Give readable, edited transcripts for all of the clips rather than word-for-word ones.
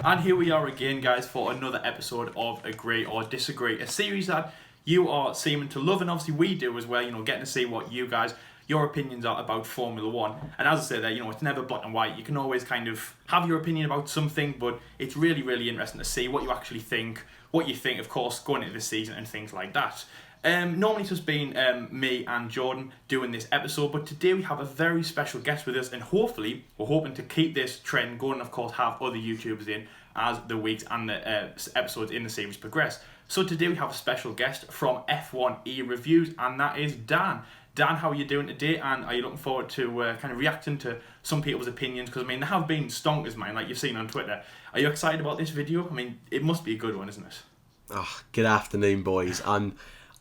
And here we are again, guys, for another episode of Agree or Disagree, a series that you are seeming to love, and obviously we do as well, getting to see what you guys, your opinions are about Formula 1. And as I say there, it's never black and white. You can always kind of have your opinion about something, but it's really, really interesting to see what you actually think, of course, going into the season and things like that. Normally it's just been me and Jordan doing this episode, but today we have a very special guest with us, and hopefully we're hoping to keep this trend going and of course have other YouTubers in as the weeks and the episodes in the series progress. So today we have a special guest from F1E Reviews, and that is Dan. Dan, how are you doing today, and are you looking forward to kind of reacting to some people's opinions? Because, there have been stonkers, man, like you've seen on Twitter. Are you excited about this video? It must be a good one, isn't it? Oh, good afternoon, boys.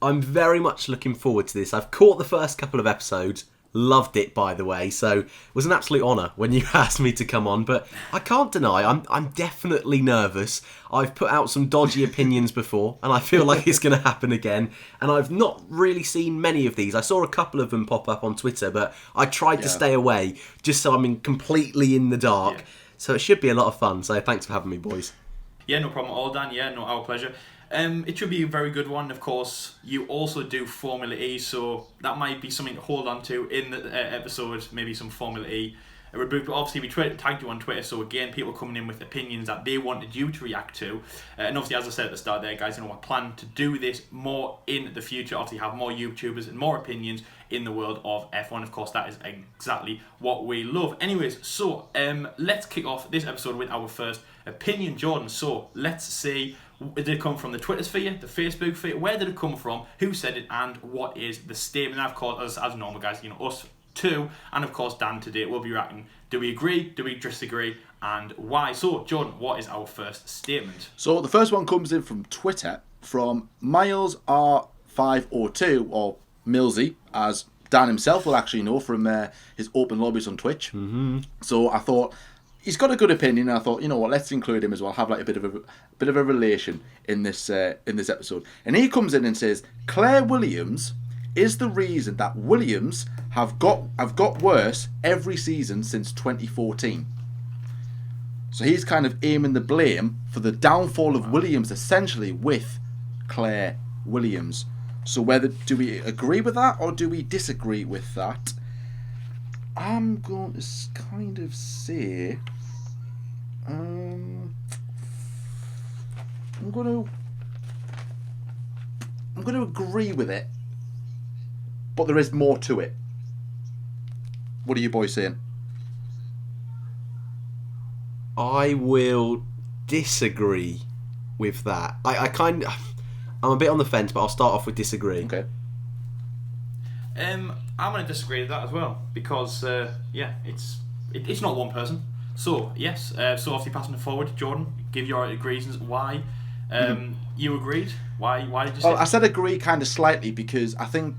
I'm very much looking forward to this. I've caught the first couple of episodes, loved it, by the way, so it was an absolute honour when you asked me to come on, but I can't deny I'm definitely nervous. I've put out some dodgy opinions before, and I feel like it's going to happen again, and I've not really seen many of these. I saw a couple of them pop up on Twitter, but I tried to stay away, just so I'm completely in the dark, so it should be a lot of fun, so thanks for having me, boys. Yeah, no problem at all, Dan. Yeah, no, our pleasure. It should be a very good one. Of course, you also do Formula E, so that might be something to hold on to in the episode, maybe some Formula E reboot. But obviously, we tagged you on Twitter, so again, people coming in with opinions that they wanted you to react to. And obviously, as I said at the start there, guys, I plan to do this more in the future. Obviously, have more YouTubers and more opinions in the world of F1. Of course, that is exactly what we love. Anyways, so let's kick off this episode with our first opinion, Jordan. So let's see. Did it come from the Twitter sphere, the Facebook sphere? Where did it come from? Who said it? And what is the statement? And of course, as normal, guys, us two, and of course Dan today will be reacting. Do we agree? Do we disagree? And why? So, Jordan, what is our first statement? So the first one comes in from Twitter from Miles R502, or Millsy, as Dan himself will actually know from his open lobbies on Twitch. Mm-hmm. So I thought, he's got a good opinion, and I thought, you know what, let's include him as well. Have like a bit of a relation in this episode. And he comes in and says, Claire Williams is the reason that Williams have got worse every season since 2014. So he's kind of aiming the blame for the downfall of Williams essentially with Claire Williams. So do we agree with that or do we disagree with that? I'm going to kind of say, I'm going to agree with it, but there is more to it. What are you boys saying? I will disagree with that. I'm a bit on the fence, but I'll start off with disagree. Okay. I'm going to disagree with that as well, because it's not one person. So yes, so obviously passing it forward, Jordan, give your reasons why you agreed. Why did you say? Well, I said agree kind of slightly because I think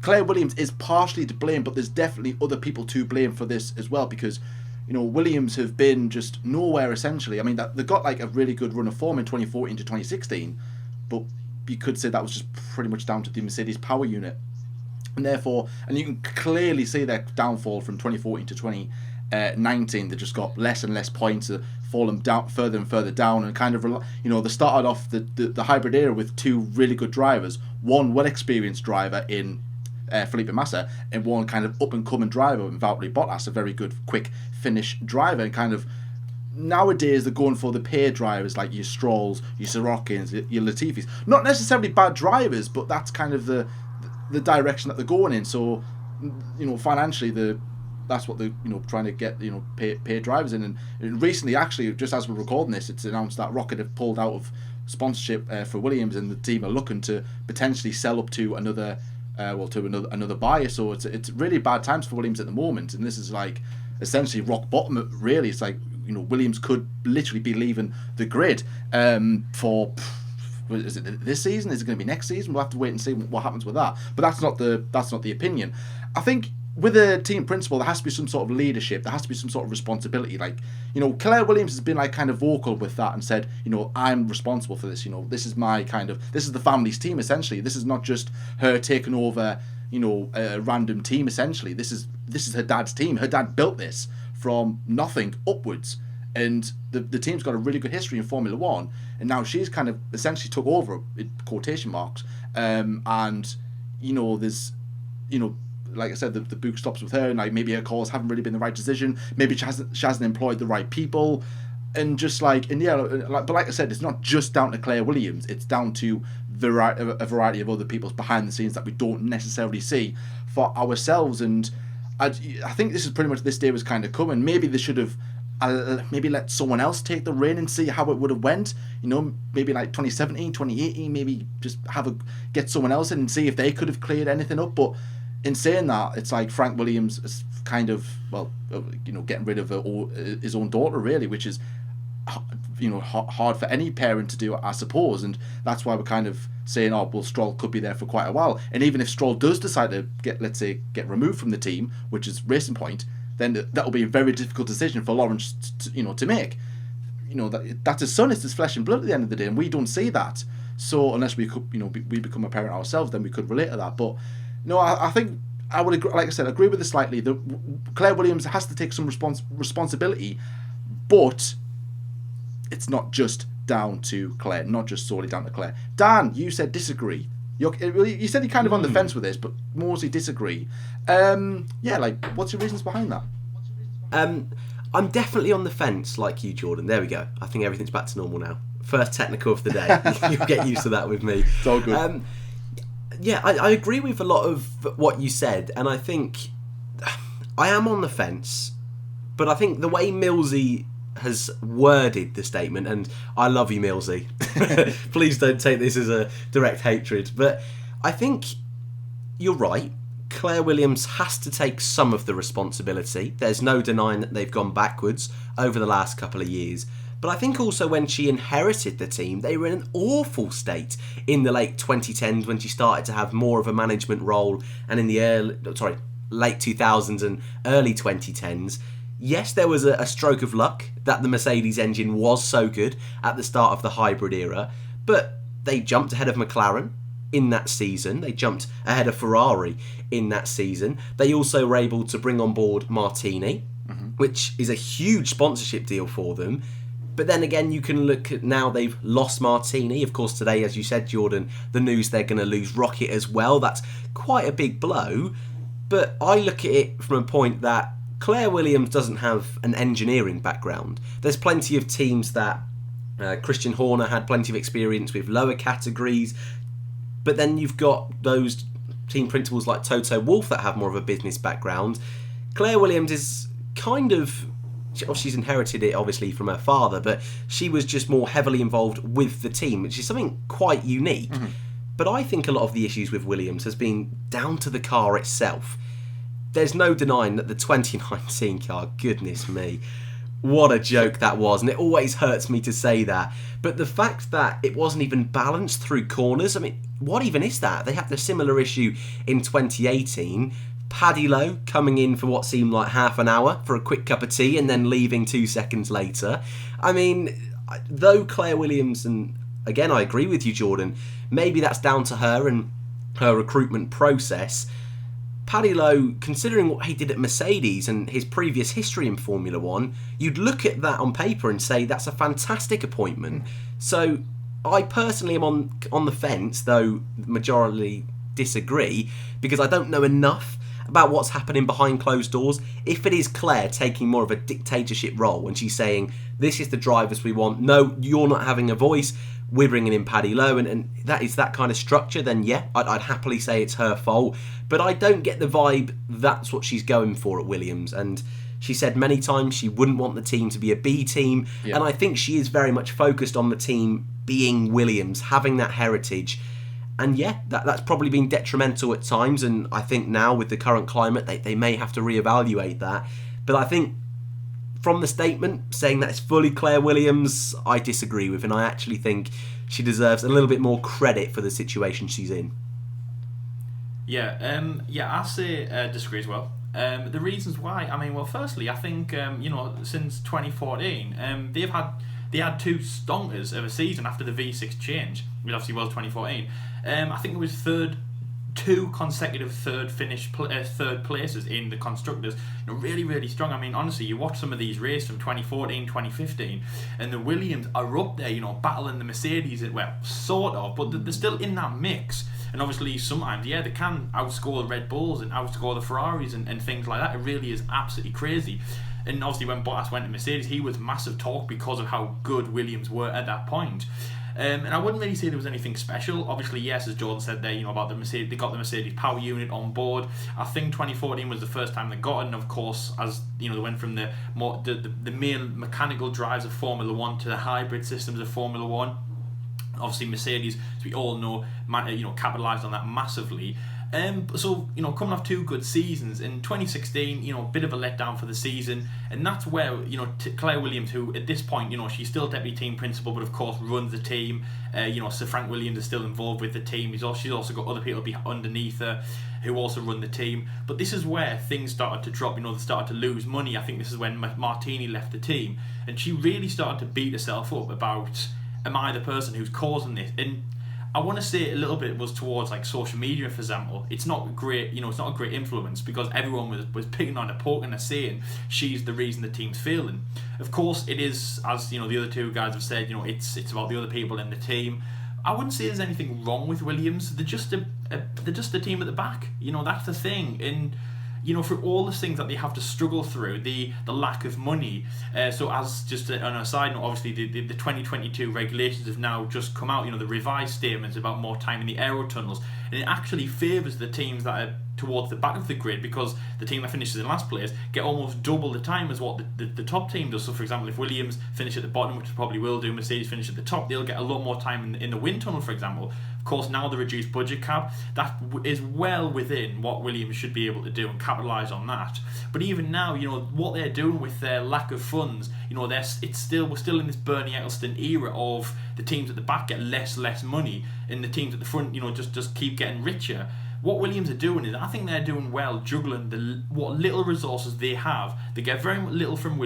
Claire Williams is partially to blame, but there's definitely other people to blame for this as well, because Williams have been just nowhere essentially. They got like a really good run of form in 2014 to 2016, but you could say that was just pretty much down to the Mercedes power unit. And therefore, and you can clearly see their downfall from 2014 to 2019. They just got less and less points, fallen down further and further down, and kind of, they started off the hybrid era with two really good drivers, one well-experienced driver in Felipe Massa, and one kind of up-and-coming driver in Valtteri Bottas, a very good, quick finish driver, and kind of nowadays they're going for the pair drivers like your Strolls, your Sirotins, your Latifis. Not necessarily bad drivers, but that's kind of the direction that they're going in. So, financially, that's what they're trying to get pay drivers in. And recently, actually, just as we're recording this, it's announced that Rocket have pulled out of sponsorship for Williams, and the team are looking to potentially sell up to another buyer. So it's really bad times for Williams at the moment, and this is like essentially rock bottom. Really, it's like Williams could literally be leaving the grid for. Is it this season? Is it going to be next season? We'll have to wait and see what happens with that. But that's not the opinion. I think with a team principal, there has to be some sort of leadership. There has to be some sort of responsibility. Like, Claire Williams has been like kind of vocal with that and said, I'm responsible for this. This is this is the family's team essentially. This is not just her taking over, a random team essentially. This is her dad's team. Her dad built this from nothing upwards. And the team's got a really good history in Formula One, and now she's kind of essentially took over, in quotation marks. And there's, like I said, the book stops with her, and like maybe her calls haven't really been the right decision. Maybe she hasn't employed the right people, and just like but like I said, it's not just down to Claire Williams. It's down to a variety of other people's behind the scenes that we don't necessarily see for ourselves. And I think this is pretty much, this day was kind of coming. Maybe they should have maybe let someone else take the reign and see how it would have went. Maybe like 2017, 2018, maybe just get someone else in and see if they could have cleared anything up. But in saying that, it's like Frank Williams is kind of, getting rid of his own daughter, really, which is, hard for any parent to do, I suppose. And that's why we're kind of saying, Stroll could be there for quite a while. And even if Stroll does decide to get removed from the team, which is Racing Point, then that will be a very difficult decision for Lawrence to make. That's his son, it's his flesh and blood at the end of the day, and we don't see that. So unless we could, we become a parent ourselves, then we could relate to that. But no, I think I would agree, like I said, agree with it slightly. Claire Williams has to take some responsibility, but it's not just down to Claire, not just solely down to Claire. Dan, you said disagree. You said you're kind of on the fence with this, but mostly disagree. What's your reasons behind that? I'm definitely on the fence, like you, Jordan. There we go. I think everything's back to normal now. First technical of the day. You'll get used to that with me. It's all good. I agree with a lot of what you said, and I think I am on the fence, but I think the way Millsy has worded the statement, and I love you, Millsy. Please don't take this as a direct hatred, but I think you're right. Claire Williams has to take some of the responsibility. There's no denying that they've gone backwards over the last couple of years. But I think also when she inherited the team, they were in an awful state in the late 2010s when she started to have more of a management role, and in the late 2000s and early 2010s. Yes, there was a stroke of luck that the Mercedes engine was so good at the start of the hybrid era, but they jumped ahead of McLaren in that season. They jumped ahead of Ferrari in that season. They also were able to bring on board Martini, which is a huge sponsorship deal for them. But then again, you can look at now they've lost Martini. Of course, today, as you said, Jordan, the news they're going to lose Rocket as well. That's quite a big blow. But I look at it from a point that Claire Williams doesn't have an engineering background. There's plenty of teams that Christian Horner had plenty of experience with lower categories. But then you've got those team principals like Toto Wolff that have more of a business background. Claire Williams is kind of... she's inherited it obviously from her father, but she was just more heavily involved with the team, which is something quite unique. But I think a lot of the issues with Williams has been down to the car itself. There's no denying that the 2019 car, goodness me, what a joke that was, and it always hurts me to say that. But the fact that it wasn't even balanced through corners, I mean, what even is that? They had a similar issue in 2018. Paddy Lowe coming in for what seemed like half an hour for a quick cup of tea and then leaving 2 seconds later. I mean, though Claire Williams, and again I agree with you, Jordan, maybe that's down to her and her recruitment process. Paddy Lowe, considering what he did at Mercedes and his previous history in Formula One, you'd look at that on paper and say that's a fantastic appointment. So I personally am on the fence, though majority disagree, because I don't know enough about what's happening behind closed doors. If it is Claire taking more of a dictatorship role and she's saying, this is the drivers we want, no, you're not having a voice, we're bringing in Paddy Lowe, and that is that kind of structure, then yeah, I'd happily say it's her fault. But I don't get the vibe that's what she's going for at Williams. And she said many times she wouldn't want the team to be a B team. Yeah. And I think she is very much focused on the team being Williams, having that heritage. And yeah, that's probably been detrimental at times. And I think now with the current climate, they may have to reevaluate that. But I think from the statement saying that it's fully Claire Williams, I disagree with. And I actually think she deserves a little bit more credit for the situation she's in. Yeah, I say disagree as well. The reasons why, I mean, well, firstly, I think since 2014, they had 2 stonkers of a season after the V6 change, which obviously was 2014. I think it was third 2 consecutive third places in the constructors. Really, really strong. I mean, honestly, you watch some of these races from 2014, 2015, and the Williams are up there, battling the Mercedes. Well, sort of, but they're still in that mix. And obviously, sometimes, they can outscore the Red Bulls and outscore the Ferraris and things like that. It really is absolutely crazy. And obviously, when Bottas went to Mercedes, he was massive talk because of how good Williams were at that point. And I wouldn't really say there was anything special. Obviously, yes, as Jordan said there, about the Mercedes, they got the Mercedes power unit on board. I think 2014 was the first time they got it, and of course, as they went from the main mechanical drives of Formula One to the hybrid systems of Formula One. Obviously, Mercedes, as we all know, capitalised on that massively. So, coming off 2 good seasons, in 2016, a bit of a letdown for the season, and that's where, Claire Williams, who at this point, she's still deputy team principal, but of course runs the team, Sir Frank Williams is still involved with the team, she's also got other people underneath her who also run the team, but this is where things started to drop, they started to lose money. I think this is when Martini left the team, and she really started to beat herself up about, am I the person who's causing this? And I want to say a little bit was towards like social media, for example. It's not great, it's not a great influence because everyone was picking on her, poking her, saying she's the reason the team's failing. Of course, it is, as the other 2 guys have said, it's about the other people in the team. I wouldn't say there's anything wrong with Williams. They're just a team at the back. That's the thing. And for all the things that they have to struggle through, the lack of money. So as just on a side note, obviously the 2022 regulations have now just come out, the revised statements about more time in the aero tunnels, and it actually favours the teams that are towards the back of the grid, because the team that finishes in last place get almost double the time as what the top team does. So for example, if Williams finish at the bottom, which they probably will do, Mercedes finish at the top, they'll get a lot more time in the wind tunnel, for example. Of course, now the reduced budget cap, that is well within what Williams should be able to do and capitalise on that. But even now, what they're doing with their lack of funds, we're still in this Bernie Ecclestone era of the teams at the back get less money, and the teams at the front, just keep getting richer. What Williams are doing is, I think they're doing well juggling what little resources they have. They get very little from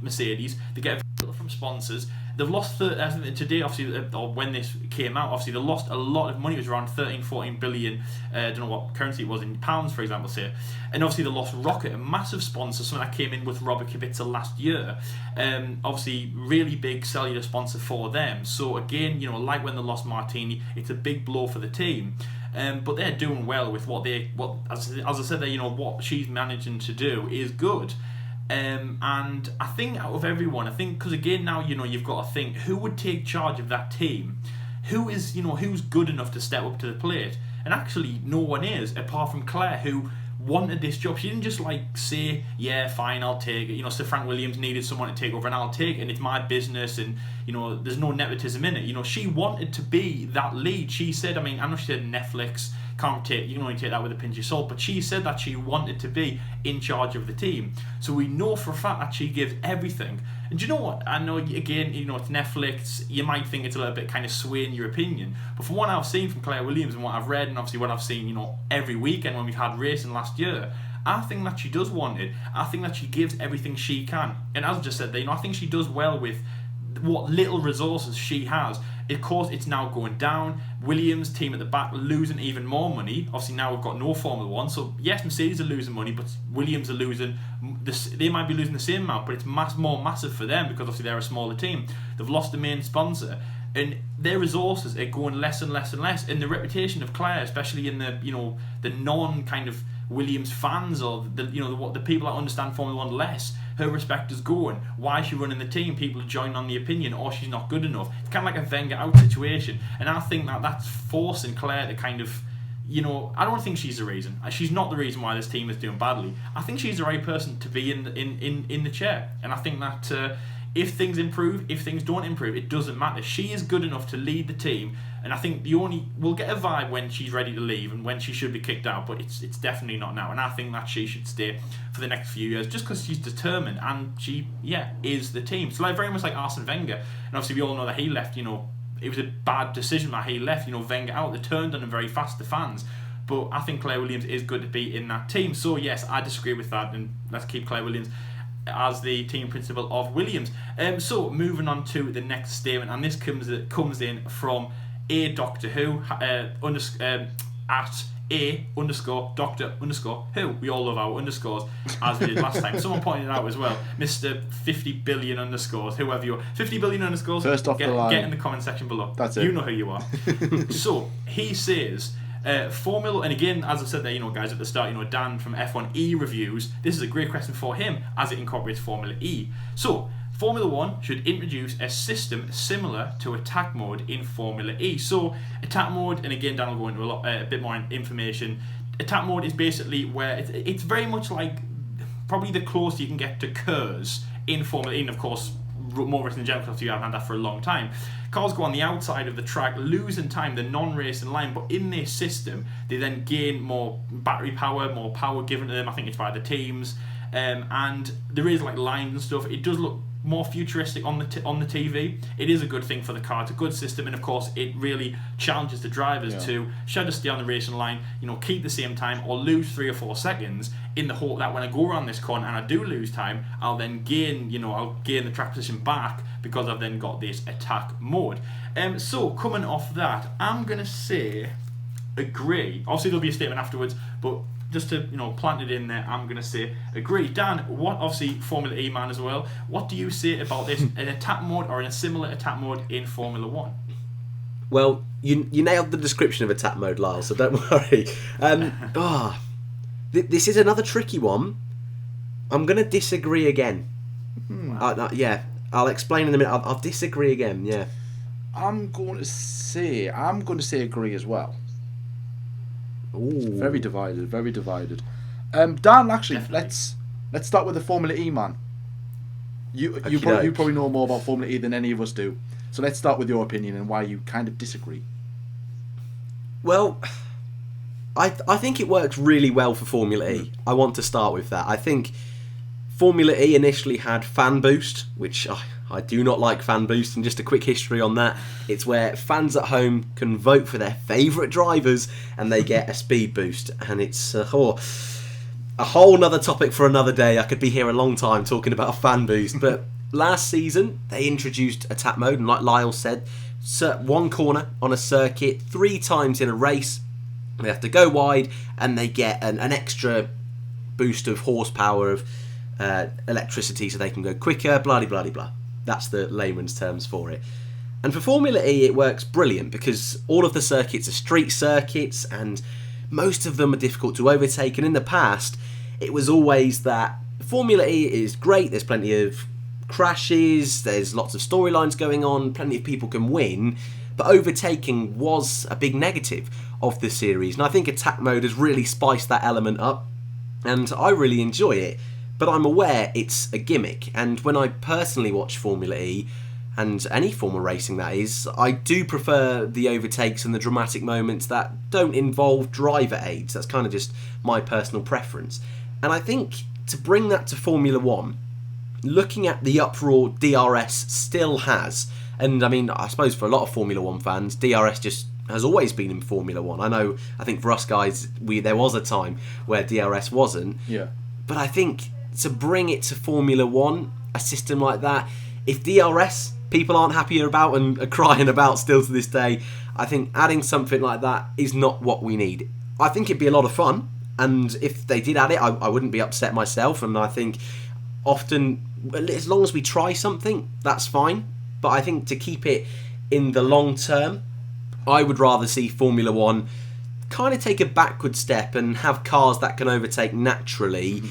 Mercedes. They get very little from sponsors. They've lost, I think today, obviously, or when this came out, obviously they lost a lot of money. It was around 13-14 billion. I don't know what currency it was in pounds, for example, say. And obviously they lost Rocket, a massive sponsor, something that came in with Robert Kubica last year. Obviously, really big cellular sponsor for them. So again, like when they lost Martini, it's a big blow for the team. But they're doing well with as I said, what she's managing to do is good. And I think out of everyone, because again now you've got to think who would take charge of that team, who's good enough to step up to the plate, and actually no one is apart from Claire, who wanted this job. She didn't just say, yeah, fine, I'll take it. Sir Frank Williams needed someone to take over and I'll take it, and it's my business, and there's no nepotism in it. She wanted to be that lead. She said, I know she said Netflix, you can only take that with a pinch of salt, but she said that she wanted to be in charge of the team. So we know for a fact that she gives everything. And do you know what? I know, again, it's Netflix, you might think it's a little bit kind of swaying your opinion, but from what I've seen from Claire Williams and what I've read, and obviously what I've seen, every weekend when we've had racing last year, I think that she does want it. I think that she gives everything she can. And as I just said, I think she does well with what little resources she has. Of course, it's now going down. Williams, team at the back, losing even more money. Obviously, now we've got no Formula One. So, yes, Mercedes are losing money, but Williams are losing. They might be losing the same amount, but it's more massive for them because obviously they're a smaller team. They've lost the main sponsor, and their resources are going less and less and less. And the reputation of Claire, especially in the non kind of Williams fans, or the people that understand Formula One less, her respect is going. Why is she running the team? People are joining on the opinion, or she's not good enough. It's kind of like a Wenger out situation, and I think that's forcing Claire to kind of, I don't think she's the reason. She's not the reason why this team is doing badly. I think she's the right person to be in the chair, and I think that if things improve, if things don't improve, it doesn't matter. She is good enough to lead the team, and I think we'll get a vibe when she's ready to leave and when she should be kicked out, but it's definitely not now. And I think that she should stay for the next few years just because she's determined, and she is the team. So very much like Arsene Wenger, and obviously we all know that he left. It was a bad decision that he left. Wenger out. They turned on him very fast, the fans. But I think Claire Williams is good to be in that team. So yes, I disagree with that, and let's keep Claire Williams as the team principal of Williams. So moving on to the next statement, and this comes in from a Doctor Who at A_Doctor_Who. We all love our underscores, as we did last time. Someone pointed out as well, Mr. 50 billion underscores, whoever you're. 50 billion underscores, First off the line. get in the comment section below. That's it. You know who you are. So, he says, Formula, and again, as I said there, guys, at the start, Dan from F1E Reviews, this is a great question for him, as it incorporates Formula E. So, Formula 1 should introduce a system similar to attack mode in Formula E. So, attack mode, and again, Dan will go into a bit more information. Attack mode is basically where it's very much like probably the closest you can get to KERS in Formula E, and of course, more racing in general, because you haven't had that for a long time. Cars go on the outside of the track, losing time, the non-racing line, but in this system, they then gain more battery power, more power given to them. I think it's by the teams, and there is like lines and stuff. It does look more futuristic on the TV. It is a good thing for the car. It's a good system, and of course, it really challenges the drivers to should I stay on the racing line, keep the same time, or lose 3 or 4 seconds, in the hope that when I go around this corner and I do lose time, I'll then gain, I'll gain the track position back because I've then got this attack mode. So coming off that, I'm gonna say agree. Obviously, there'll be a statement afterwards, but just to plant it in there, I'm going to say agree. Dan, what, obviously Formula E man as well, what do you say about this, an attack mode or in a similar attack mode in Formula 1? Well, you nailed the description of attack mode, Lyle, so don't worry. This is another tricky one. I'm going to disagree again. Yeah, I'll explain in a minute. I'll disagree again, yeah. I'm going to say agree as well. Ooh. Very divided, very divided. Dan, actually, let's start with the Formula E man. You probably know more about Formula E than any of us do. So let's start with your opinion and why you kind of disagree. Well, I think it works really well for Formula E. I want to start with that. I think Formula E initially had fan boost, which I do not like fan boost, and just a quick history on that. It's where fans at home can vote for their favourite drivers and they get a speed boost. And it's a whole nother topic for another day. I could be here a long time talking about fan boost. But last season, they introduced attack mode, and like Lyle said, one corner on a circuit, 3 times in a race. They have to go wide and they get an extra boost of horsepower, of electricity, so they can go quicker, blah, blah, blah, blah. That's the layman's terms for it. And for Formula E, it works brilliant because all of the circuits are street circuits and most of them are difficult to overtake. And in the past, it was always that Formula E is great, there's plenty of crashes, there's lots of storylines going on, plenty of people can win, but overtaking was a big negative of the series. And I think attack mode has really spiced that element up, and I really enjoy it. But I'm aware it's a gimmick, and when I personally watch Formula E, and any form of racing that is, I do prefer the overtakes and the dramatic moments that don't involve driver aids. That's kind of just my personal preference. And I think to bring that to Formula 1, looking at the uproar DRS still has, and I mean, I suppose for a lot of Formula 1 fans, DRS just has always been in Formula 1. I think for us guys, there was a time where DRS wasn't. Yeah. But I think to bring it to Formula 1, a system like that, if DRS people aren't happy about and are crying about still to this day, I think adding something like that is not what we need. I think it'd be a lot of fun, and if they did add it, I wouldn't be upset myself, and I think often, as long as we try something, that's fine. But I think to keep it in the long term, I would rather see Formula 1 kind of take a backward step and have cars that can overtake naturally,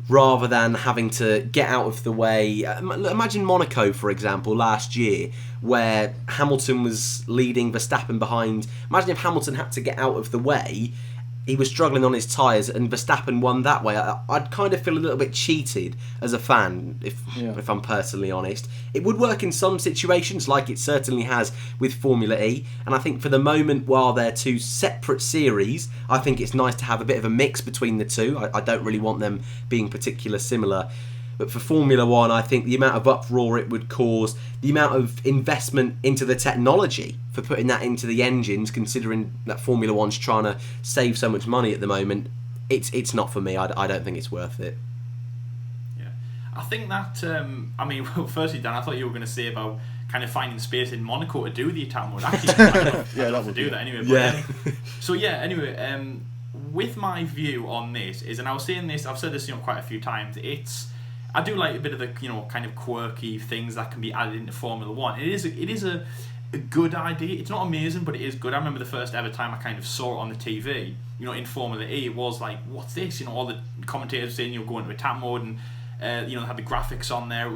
rather than having to get out of the way. Imagine Monaco, for example, last year, where Hamilton was leading, Verstappen behind. Imagine if Hamilton had to get out of the way. He was struggling on his tyres and Verstappen won that way. I'd kind of feel a little bit cheated as a fan, if I'm personally honest. It would work in some situations, like it certainly has with Formula E, and I think for the moment, while they're 2 separate series, I think it's nice to have a bit of a mix between the two. I don't really want them being particularly similar. But for Formula 1, I think the amount of uproar it would cause, the amount of investment into the technology for putting that into the engines, considering that Formula 1's trying to save so much money at the moment, it's not for me. I don't think it's worth it. Yeah. I think that, well, firstly, Dan, I thought you were going to say about kind of finding space in Monaco to do the attack mode. Actually, I'd love to do that anyway. But Yeah. So yeah, anyway, with my view on this is, and I was saying this, I've said this quite a few times. I do like a bit of the kind of quirky things that can be added into Formula One. It is a good idea. It's not amazing, but it is good. I remember the first ever time I kind of saw it on the TV. In Formula E, it was like, what's this? All the commentators saying you'll go into attack mode, and they had the graphics on there.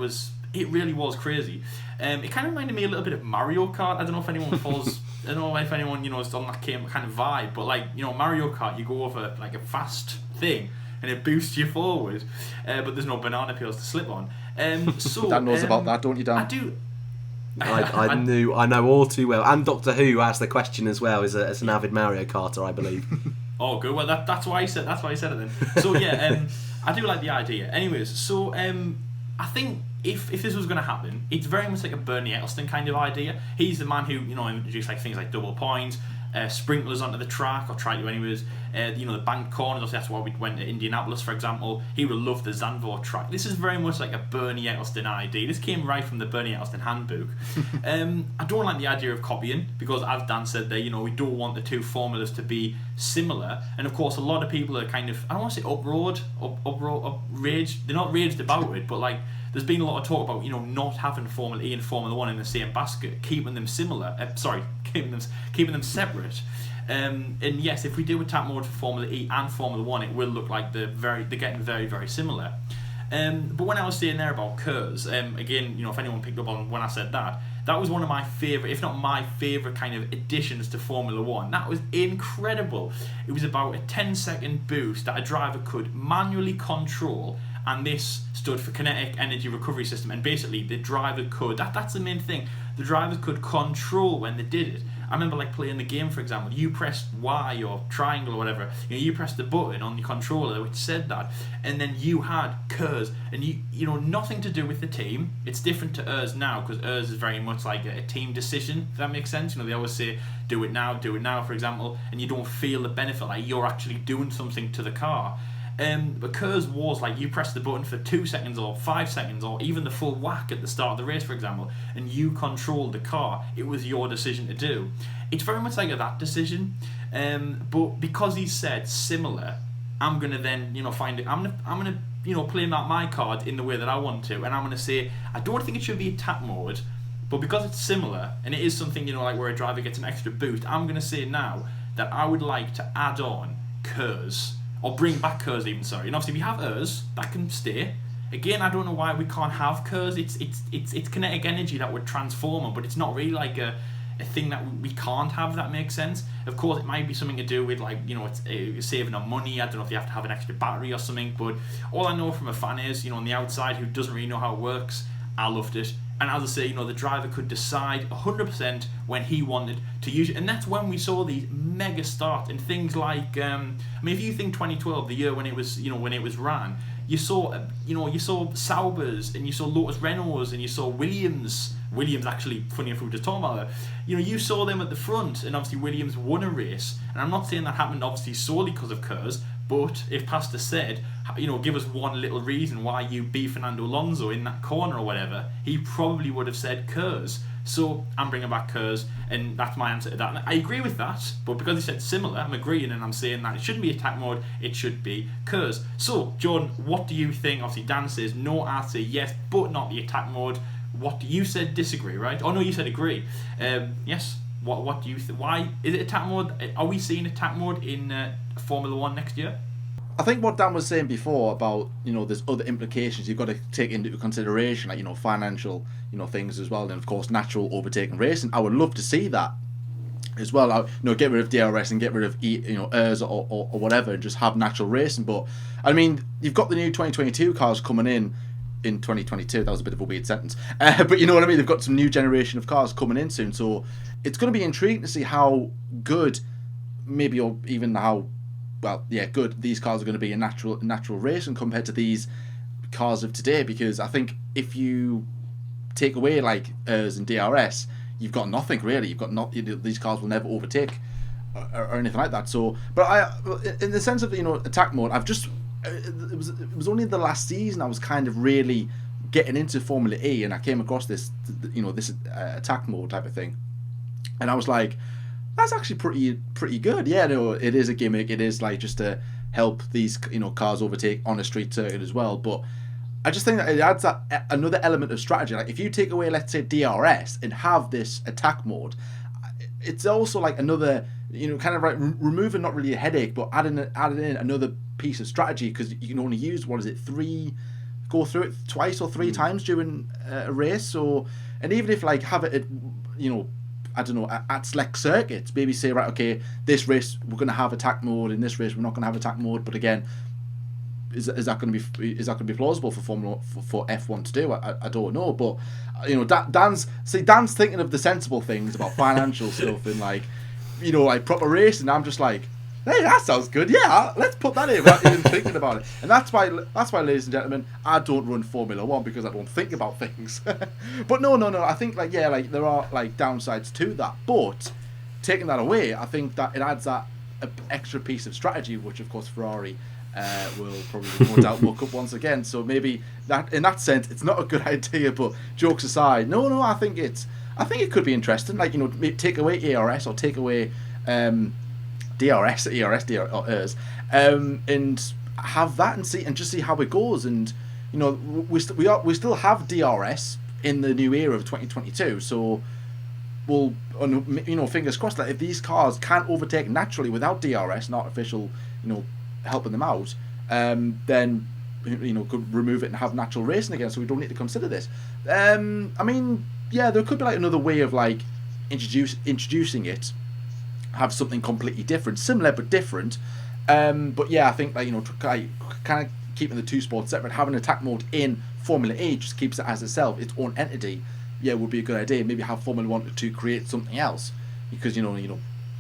It really was crazy. It kind of reminded me a little bit of Mario Kart. I don't know if anyone follows. I don't know if anyone is on that kind of vibe, but Mario Kart, you go over like a fast thing and it boosts you forward, but there's no banana peels to slip on. So Dan knows about that, don't you, Dan? I do. I know all too well. And Doctor Who asked the question as well as an avid Mario Karter, I believe. Oh, good. Well, that's why I said it then. So yeah, I do like the idea. Anyways, so I think if this was going to happen, it's very much like a Bernie Ecclestone kind of idea. He's the man who introduced things like double points, sprinklers onto the track, or try to anyways. The banked corners. That's why we went to Indianapolis, for example. He would love the Zandvoort track. This is very much like a Bernie Ecclestone idea. This came right from the Bernie Ecclestone handbook. I don't like the idea of copying, because as Dan said there, we don't want the two formulas to be similar. And of course, a lot of people are kind of, I don't want to say upraged. They're not raged about it, but there's been a lot of talk about not having Formula E and Formula One in the same basket, keeping them similar. Keeping them separate. And yes, if we do attack mode for Formula E and Formula One, it will look like they're getting very, very similar. But when I was saying there about KERS, again, if anyone picked up on when I said that was one of my favourite, if not my favourite kind of additions to Formula One. That was incredible. It was about a 10-second boost that a driver could manually control, and this stood for Kinetic Energy Recovery System, and basically the driver could, that's the main thing, the drivers could control when they did it. I remember playing the game, for example, you pressed Y or triangle or whatever, you pressed the button on the controller which said that, and then you had KERS, and nothing to do with the team. It's different to ERS now, because ERS is very much like a team decision, if that makes sense. They always say do it now, for example, and you don't feel the benefit, you're actually doing something to the car. But KERS was you press the button for 2 seconds or 5 seconds or even the full whack at the start of the race, for example, and you controlled the car. It was your decision to do. It's very much like that decision, but because he said similar, I'm gonna then find it. I'm gonna play out my card in the way that I want to, and I'm gonna say I don't think it should be attack mode, but because it's similar and it is something where a driver gets an extra boost, I'm gonna say now that I would like to add on KERS. Or bring back KERS even, sorry. And obviously we have ERS, that can stay. Again, I don't know why we can't have KERS. It's kinetic energy that would transform them, but it's not really a thing that we can't have, that makes sense. Of course, it might be something to do with it's saving on money. I don't know if you have to have an extra battery or something, but all I know from a fan is, on the outside who doesn't really know how it works, I loved it. And as I say, the driver could decide 100% when he wanted to use it, and that's when we saw these mega starts and things like, if you think 2012, the year when it was, when it was ran, you saw, Saubers and you saw Lotus Renaults and you saw Williams. Williams, actually, funny if we were just talking about that, you saw them at the front, and obviously Williams won a race. And I'm not saying that happened obviously solely because of KERS, but if Pastor said, give us one little reason why you beat Fernando Alonso in that corner or whatever, he probably would have said KERS. So I'm bringing back KERS, and that's my answer to that. And I agree with that, but because he said similar, I'm agreeing, and I'm saying that it shouldn't be attack mode, it should be KERS. So, John, what do you think? Obviously, Dan says no, I say yes, but not the attack mode. What do you said? Disagree, right? Oh no, you said agree. Yes. What do you think? Why is it attack mode? Are we seeing attack mode in Formula One next year? I think what Dan was saying before about there's other implications you've got to take into consideration, like financial things as well, and of course natural overtaking racing. I would love to see that as well. Get rid of DRS and get rid of ERS or whatever, and just have natural racing. But I mean, you've got the new 2022 cars coming in 2022. That was a bit of a weird sentence, but you know what I mean. They've got some new generation of cars coming in soon, so it's going to be intriguing to see how good, maybe, or even how good these cars are going to be in natural racing compared to these cars of today. Because I think if you take away ERS and DRS, you've got nothing really. You've got these cars will never overtake or anything like that. So, but in the sense of attack mode, it was only the last season I was kind of really getting into Formula E, and I came across this, this attack mode type of thing, and I was like, that's actually pretty good. Yeah, no, it is a gimmick. It is like just to help these cars overtake on a street circuit as well. But I just think that it adds that another element of strategy. Like if you take away, let's say, DRS and have this attack mode, it's also like another, kind of like removing not really a headache, but adding in another piece of strategy, because you can only use, go through it twice or three times during a race. And even if like have it, I don't know, at select circuits, maybe say, right, okay, this race we're going to have attack mode, in this race we're not going to have attack mode. But again, is that going to be plausible for for F1 to do? I don't know, but Dan's thinking of the sensible things about financial stuff and like proper racing. I'm just like, hey, that sounds good. Yeah, let's put that in without even thinking about it. And that's why, ladies and gentlemen, I don't run Formula One, because I don't think about things. But no. I think there are like downsides to that. But taking that away, I think that it adds that extra piece of strategy, which of course Ferrari will probably no doubt muck up once again. So maybe that, in that sense, it's not a good idea. But jokes aside, no, I think it could be interesting. Like take away ARS or take away DRS, ERS, and have that and just see how it goes. And we still have DRS in the new era of 2022. So we'll fingers crossed that if these cars can't overtake naturally without DRS and artificial helping them out, then could remove it and have natural racing again. So we don't need to consider this. I mean, yeah, there could be like another way of like introducing it. Have something completely different, similar but different. But yeah, I think kind of keeping the two sports separate, having attack mode in Formula E just keeps it as itself, its own entity. Yeah, would be a good idea. Maybe have Formula One to create something else, because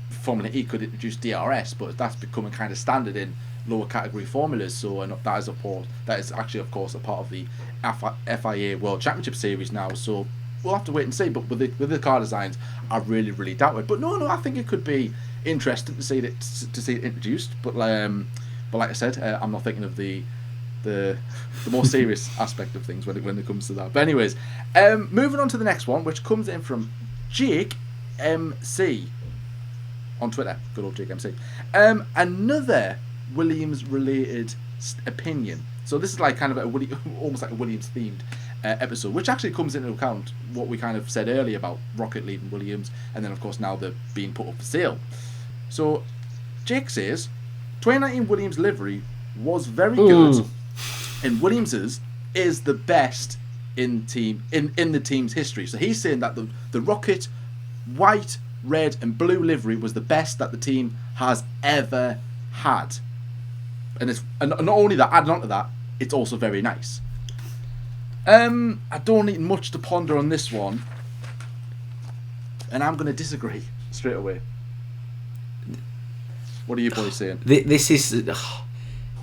Formula E could introduce DRS, but that's becoming kind of standard in lower category formulas. So that is actually of course a part of the FIA World Championship Series now. So we'll have to wait and see. But with the car designs, I really doubt it. But no, I think it could be interesting to see it introduced. But like I said, I'm not thinking of the more serious aspect of things when it comes to that. But anyways, moving on to the next one, which comes in from Jake MC on Twitter. Good old Jake MC. Another Williams related opinion. So this is like kind of almost like a Williams themed episode, which actually comes into account what we kind of said earlier about Rocket leaving Williams, and then of course now they're being put up for sale. So Jake says 2019 Williams livery was very good, and Williams's is the best in the team's history. So he's saying that the Rocket white, red and blue livery was the best that the team has ever had. And not only that, adding on to that, it's also very nice. I don't need much to ponder on this one, and I'm going to disagree straight away. What are you boys saying? This is,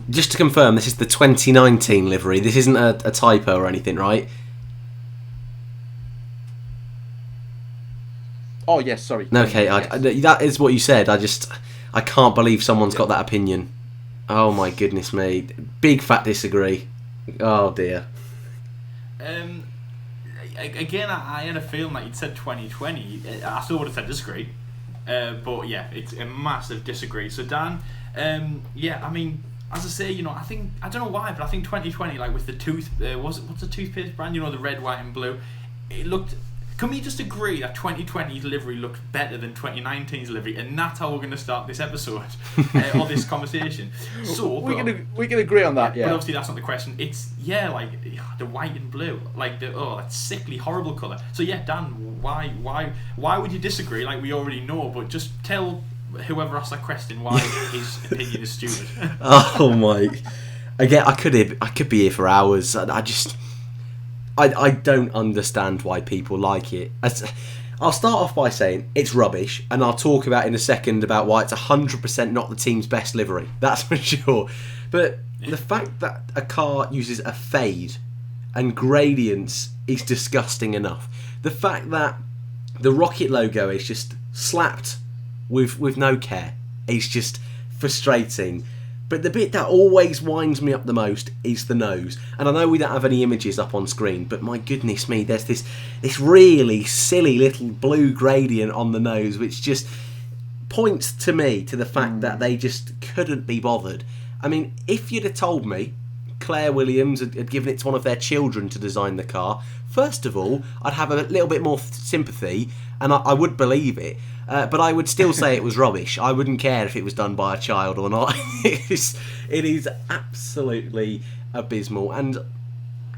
just to confirm, this is the 2019 livery. This isn't a typo or anything, right? Oh yes, sorry. Okay, yes. That is what you said. I can't believe someone's got that opinion. Oh my goodness me. Big fat disagree. Oh dear. Again, I had a feeling that you'd said 2020. I still would have said disagree. But yeah, it's a massive disagree. So Dan, yeah, I mean, as I say, I don't know why, but I think 2020, like with the what's the toothpaste brand? The red, white and blue. It looked. Can we just agree that 2020's livery looked better than 2019's livery, and that's how we're going to start this episode or this conversation? So we can agree on that. Yeah. But obviously that's not the question. It's like the white and blue, like that sickly horrible colour. So yeah, Dan, why would you disagree? Like we already know, but just tell whoever asked that question why his opinion is stupid. Oh my! Again, I could be here for hours. I don't understand why people like it. I'll start off by saying it's rubbish, and I'll talk about in a second about why it's 100% not the team's best livery. That's for sure. But the fact that a car uses a fade and gradients is disgusting enough. The fact that the Rocket logo is just slapped with no care is just frustrating. But the bit that always winds me up the most is the nose. And I know we don't have any images up on screen, but my goodness me, there's this really silly little blue gradient on the nose, which just points to me to the fact that they just couldn't be bothered. I mean, if you'd have told me Claire Williams had given it to one of their children to design the car, first of all, I'd have a little bit more sympathy, and I would believe it. But I would still say it was rubbish. I wouldn't care if it was done by a child or not. It is absolutely abysmal. And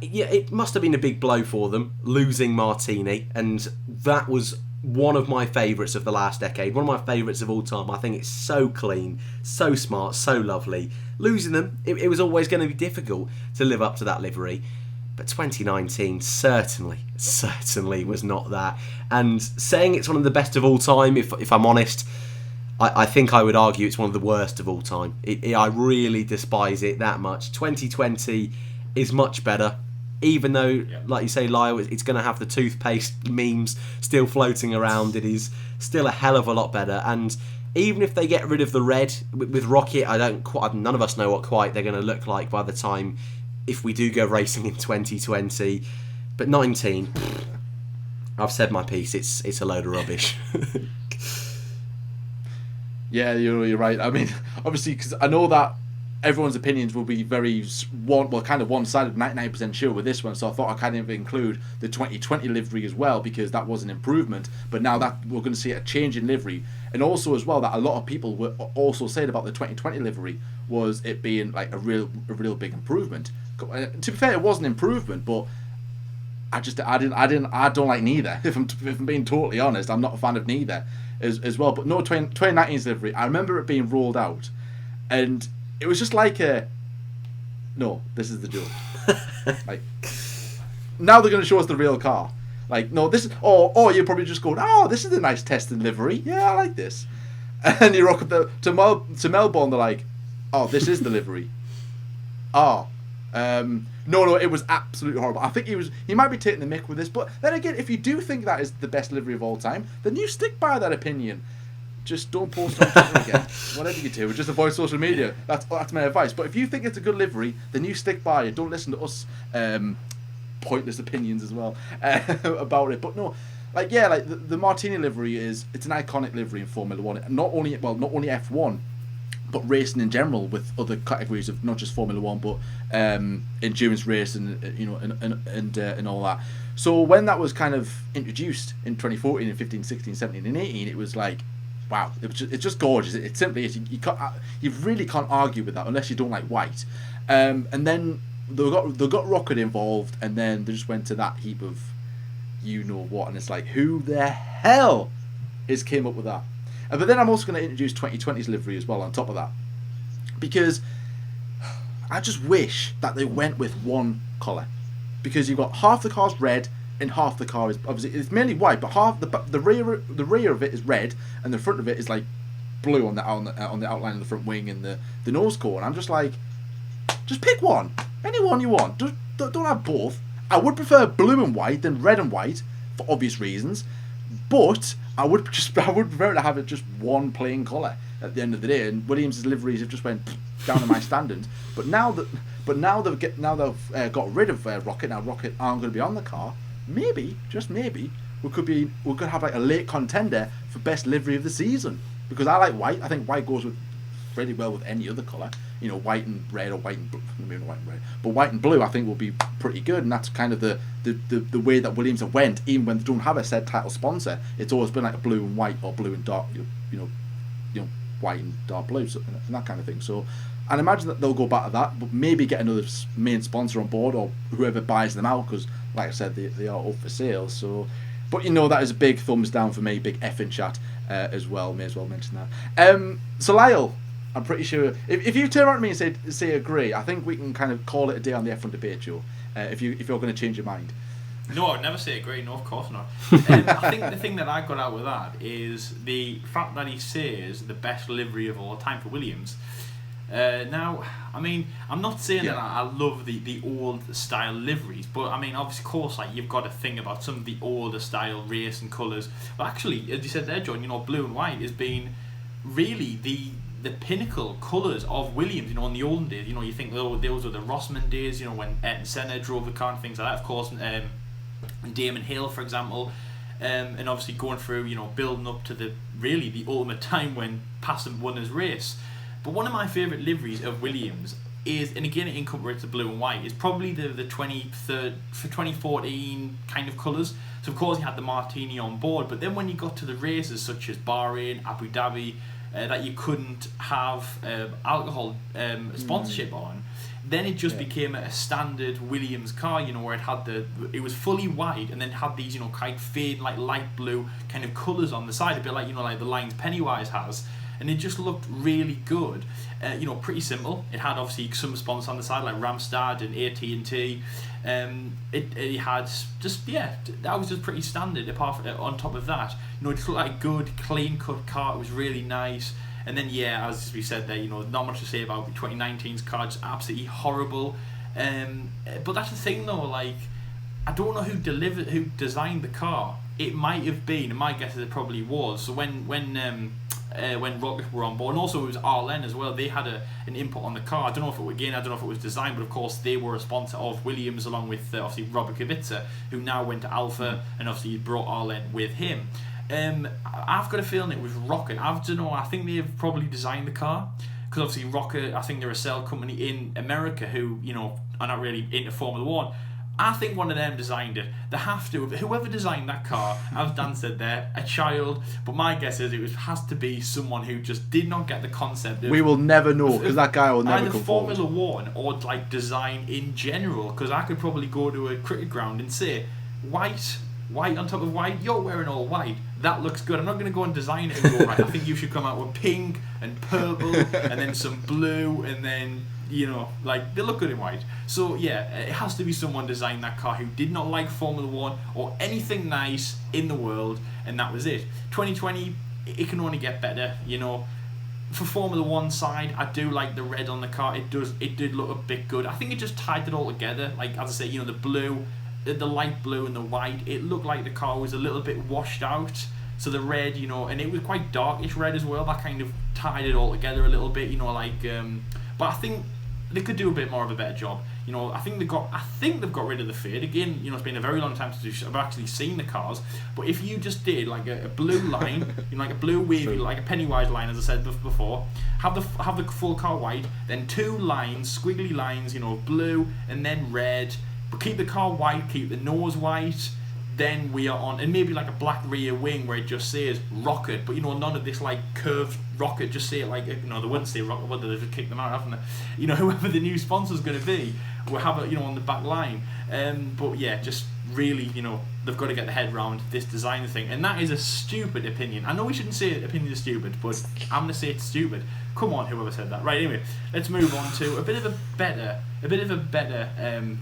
yeah, it must have been a big blow for them, losing Martini. And that was one of my favourites of the last decade. One of my favourites of all time. I think it's so clean, so smart, so lovely. Losing them, it was always going to be difficult to live up to that livery. But 2019 certainly was not that. And saying it's one of the best of all time, if I'm honest, I think I would argue it's one of the worst of all time. I really despise it that much. 2020 is much better, even though, like you say, Lyle, it's going to have the toothpaste memes still floating around. It is still a hell of a lot better. And even if they get rid of the red with Rocket, none of us know what quite they're going to look like by the time, if we do go racing in 2020. But 19, I've said my piece. It's a load of rubbish. Yeah, you're right. I mean, obviously, because I know that everyone's opinions will be kind of one-sided, 99% sure with this one. So I thought I'd kind of include the 2020 livery as well, because that was an improvement. But now that we're going to see a change in livery, and also as well that a lot of people were also saying about the 2020 livery was it being like a real big improvement. To be fair, it was an improvement, but I don't like neither. If I'm being totally honest, I'm not a fan of neither as well. But no, 2019's livery, I remember it being rolled out, and it was just like no, this is the joke. Like, now they're going to show us the real car. Like, no, this is, or you're probably just going, oh, this is a nice testing livery. Yeah, I like this. And you rock up to Melbourne, they're like, oh, this is the livery. Oh. No, it was absolutely horrible. I think he might be taking the mick with this, but then again, if you do think that is the best livery of all time, then you stick by that opinion. Just don't post on Twitter again. Whatever you do, just avoid social media. That's my advice. But if you think it's a good livery, then you stick by it. Don't listen to us pointless opinions as well about it. But no, the Martini livery it's an iconic livery in Formula One. Not only F1. But racing in general, with other categories of not just Formula One, but endurance racing, and all that. So when that was kind of introduced in 2014 and 15, 16, 17, and 18, it was like, wow, it's just gorgeous. It simply is. You really can't argue with that unless you don't like white. And then they got Rocket involved, and then they just went to that heap of you know what, and it's like, who the hell came up with that? But then I'm also going to introduce 2020's livery as well on top of that, because I just wish that they went with one colour, because you've got half the car's red and half the car is obviously it's mainly white, but half the rear of it is red and the front of it is like blue on the outline of the front wing and the nose cone. And I'm just like, just pick one, any one you want. Don't have both. I would prefer blue and white than red and white for obvious reasons, but I would prefer to have it just one plain colour at the end of the day. And Williams' liveries have just went down to my standards. But now they've got rid of Rocket. Now Rocket aren't going to be on the car. Maybe, just maybe, we could have like a late contender for best livery of the season, because I like white. I think white goes with really well with any other colour. You know, white and red, or white and blue, maybe not white and red, but white and blue I think will be pretty good. And that's kind of the way that Williams have went, even when they don't have a said title sponsor. It's always been like a blue and white, or blue and dark, you know, white and dark blue, so, and that kind of thing. So I'd imagine that they'll go back to that, but maybe get another main sponsor on board, or whoever buys them out, because like I said, they are up for sale. So, but you know, that is a big thumbs down for me, big effing chat as well. May as well mention that. So Lyle, I'm pretty sure if you turn around to me and say agree, I think we can kind of call it a day on the F1 debate show. If you're going to change your mind. No, I'd never say agree. No, of course not. I think the thing that I got out with that is the fact that he says the best livery of all time for Williams. Now, I mean, I'm not saying that I love the old style liveries, but I mean, obviously, of course, like you've got to think about some of the older style racing colours. But actually, as you said there, John, you know, blue and white has been really the pinnacle colours of Williams, you know, in the olden days. You know, you think those were the Rossman days, you know, when Ayrton Senna drove the car and things like that. Of course, Damon Hill, for example, and obviously going through, you know, building up to the ultimate time when Paston won his race. But one of my favourite liveries of Williams is, and again it incorporates the blue and white, is probably the 2014 kind of colours. So of course you had the Martini on board, but then when you got to the races such as Bahrain, Abu Dhabi, that you couldn't have alcohol sponsorship on, then it just became a standard Williams car, you know, where it was fully white and then had these, you know, kind of fade like light blue kind of colours on the side, a bit like, you know, like the lines Pennywise has. And it just looked really good, you know, pretty simple. It had obviously some sponsors on the side like Ramstad and AT&T. It had just, that was just pretty standard. Apart from, on top of that, you know, it just looked like a good, clean cut car. It was really nice. And then as we said there, you know, not much to say about 2019's car, just absolutely horrible. But that's the thing though, like, I don't know who designed the car. It might have been, and my guess is it probably was. So when Rocket were on board, and also it was RLN as well, they had an input on the car. I don't know if it was designed, but of course they were a sponsor of Williams, along with obviously Robert Kubica, who now went to Alpha, and obviously he brought RLN with him. I've got a feeling it was Rocket. I don't know, I think they've probably designed the car, because obviously Rocket, I think they're a cell company in America who, you know, are not really into Formula 1. I think one of them designed it. They have to. Whoever designed that car, as Dan said there, a child. But my guess is has to be someone who just did not get the concept. We will never know, because that guy will never either come Formula forward. 1 or like design in general. Because I could probably go to a cricket ground and say, white on top of white, you're wearing all white. That looks good. I'm not going to go and design it and go, right, I think you should come out with pink and purple and then some blue and then, you know, like, they look good in white. So yeah, it has to be someone designed that car who did not like Formula 1 or anything nice in the world, and that was it. 2020, it can only get better, you know. For Formula 1 side, I do like the red on the car. It did look a bit good. I think it just tied it all together. Like, as I say, you know, the blue, the light blue and the white, it looked like the car was a little bit washed out. So the red, you know, and it was quite darkish red as well. That kind of tied it all together a little bit, you know, like. But I think they could do a bit more of a better job. You know, I think they've got rid of the fade. Again, you know, it's been a very long time since I've actually seen the cars. But if you just did like a blue line, you know, like a blue wavy, like a Pennywise line, as I said before, have the full car white, then two lines, squiggly lines, you know, blue and then red. But keep the car white, keep the nose white. Then we are on, and maybe like a black rear wing where it just says Rocket, but you know, none of this like curved Rocket, just say it like, you know, they wouldn't say Rocket, whether they've just kicked them out, haven't they? You know, whoever the new sponsor's going to be, will have it, you know, on the back line. But yeah, just really, you know, they've got to get the head round this design thing, and that is a stupid opinion. I know we shouldn't say opinions are stupid, but I'm going to say it's stupid. Come on, whoever said that. Right, anyway, let's move on to a bit of a better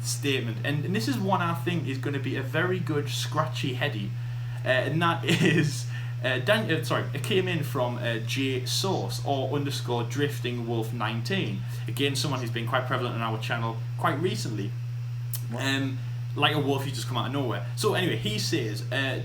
statement, and this is one I think is going to be a very good scratchy heady, and that is it came in from J Source or _ Drifting Wolf 19. Again, someone who's been quite prevalent on our channel quite recently. Like a wolf, you just come out of nowhere. So anyway, he says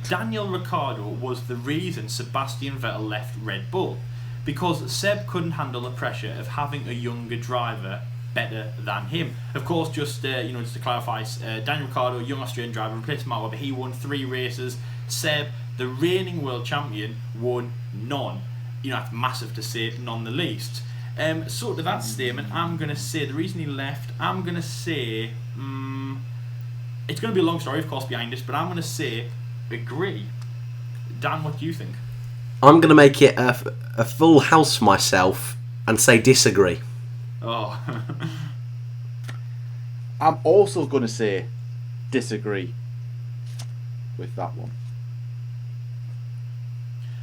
Daniel Ricciardo was the reason Sebastian Vettel left Red Bull, because Seb couldn't handle the pressure of having a younger driver better than him. Of course, just to clarify, Daniel Ricciardo, young Australian driver, replaced Mark Webber. He won 3 races. Seb, the reigning world champion, won none. You know, that's massive to say, none the least. So to that statement, I'm going to say the reason he left, I'm going to say, it's going to be a long story, of course, behind this, but I'm going to say agree. Dan, what do you think? I'm going to make it a full house for myself and say disagree. Oh. I'm also going to say disagree with that one.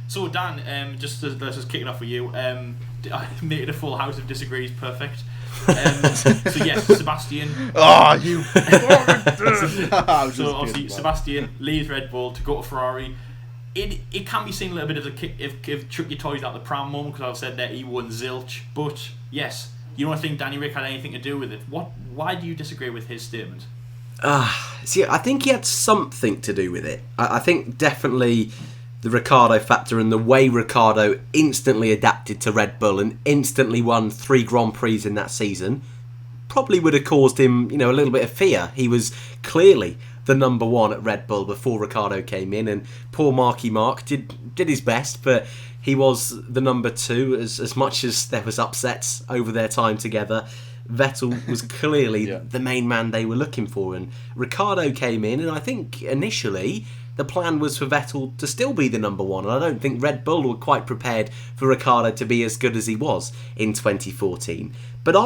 So Dan, just let's just kick it off with you. Make it a full house of disagrees, perfect. So yes, Sebastian. Oh, you. So obviously Sebastian leaves Red Bull to go to Ferrari. It can be seen a little bit of a kick if chuck your toys out the pram moment, because I've said that he won zilch. But yes, you don't think Danny Rick had anything to do with it. Why do you disagree with his statement? See, I think he had something to do with it. I think definitely the Ricciardo factor and the way Ricciardo instantly adapted to Red Bull and instantly won 3 Grand Prix in that season probably would have caused him, a little bit of fear. He was clearly the number 1 at Red Bull before Ricciardo came in, and poor Marky Mark did his best, but he was the number 2 as much as there was upsets over their time together. Vettel was clearly the main man they were looking for, and Ricciardo came in, and I think initially the plan was for Vettel to still be the number 1, and I don't think Red Bull were quite prepared for Ricciardo to be as good as he was in 2014. But